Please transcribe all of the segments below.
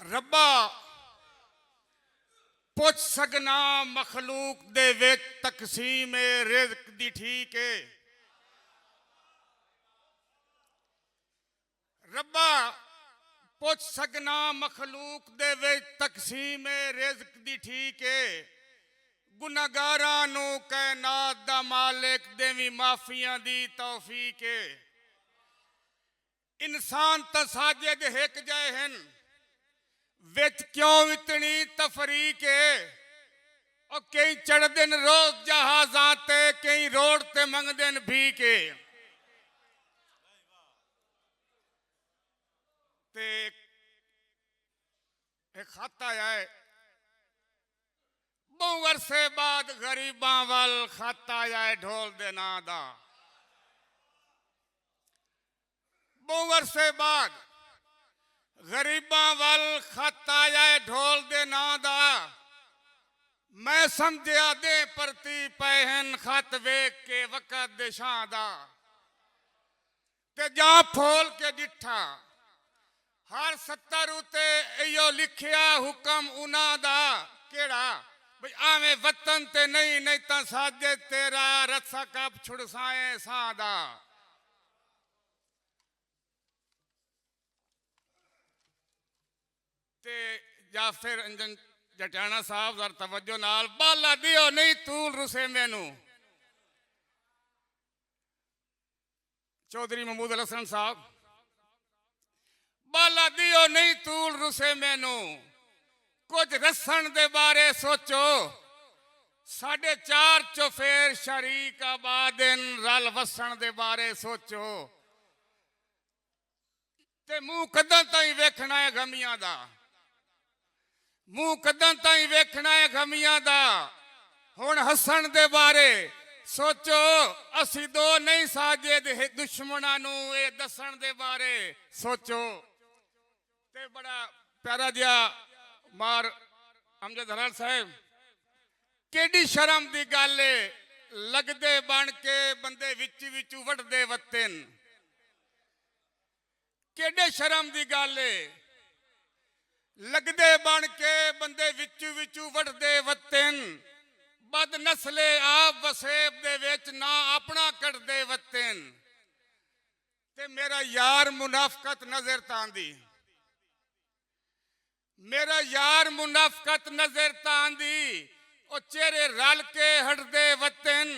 रब्बा पुछ सकना मखलूक दे विच तकसीम रिज़्क दी ठीक है। रब्बा पुछ सकना मखलूक दे विच तकसीम रिज़्क दी ठीक है। गुनाहगारां नूं कायनात दा मालिक देवी माफियां दी तौफीक है। इंसान तां साजिद हिक जाए हन विच क्यों इतनी तफरीक है। और कई चढ़दे न रोज जहाज़ां ते कई रोड ते मंगदे न भीख है। ते एक खत आया है बहु अरसे बाद गरीबां वल खत आया है ढोल दे नां दा। बहु अरसे बाद गरीबां वल खत आया है ढोल दे नां दा। मैं समझिया दे परती पैहन खत वेख के वक़्त दे शां दा। ते जा फोल के डिठा हर सत्तर उते इयो लिखिया हुक्म उना दा केड़ा बई आवे वतन ते नहीं नहीं तां साजे तेरा रसा कप छुड़साए सां दा। ते जाफिर अंजन जटाना साहब जर तवज्जो नाल बाला दियो नहीं तूल रुसे मैनू। चौधरी महमूद अल हसन साहब बाला दियो नहीं तूल रुसे मैनू। कुछ रसन दे बारे सोचो 4.5 चौफेर शरीक आबादिन रल वसन दे बारे सोचो। ते मुंह कदों ताईं वेखना है गमियां दा। मुंह कदों ताईं वेखना है गमियां दा। हुण हसन दे बारे सोचो असी दो नहीं साजे दुश्मनां नूं ए दसन दे बारे सोचो। ते बड़ा प्यारा जिहा मार अमजद हलाल साहब केडी शर्म दी गल है लगदे बन के बंदे विच विच वड़दे वतन। केडे शर्म दी गल है लगदे बन के बंदे विच विच वड़दे वतन। बद नस्ले आप वसेब दे विच ना अपना कटदे वतन। ते मेरा यार मुनाफकत नजर तांदी। मेरा यार मुनाफकत नजर तांदी ओ चेहरे रल के हटदे वतन।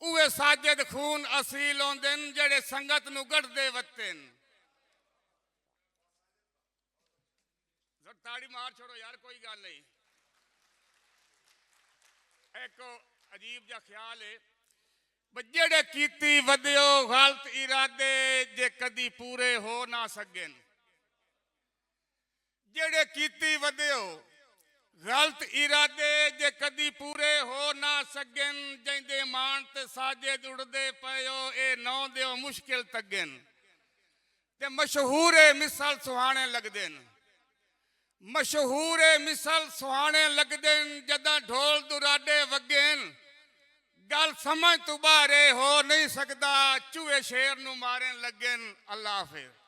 उहे साजिद खून असील होंदे जेड़े संगत नूं गढ़दे वतन। ताड़ी मार छोड़ो यार कोई गल नहीं। एक अजीब जा ख्याल है जेड़े कीती वधियो गलत इरादे जे कदी पूरे हो ना सकन। जेड़े कीती वधियो गलत इरादे जे कदी पूरे हो ना सकन। जिंदे मान ते साजे उड़दे पयो ए नौ दियो मुश्किल तगन। ते मशहूर मिसल सुहाने लगदे न। मशहूर मिसल सुहाने लगदे जदा ढोल दुराडे वगन। गल समझ तू बाहरे हो नहीं सकता चूहे शेर नू मारन लगन। अल्लाह हाफिज़।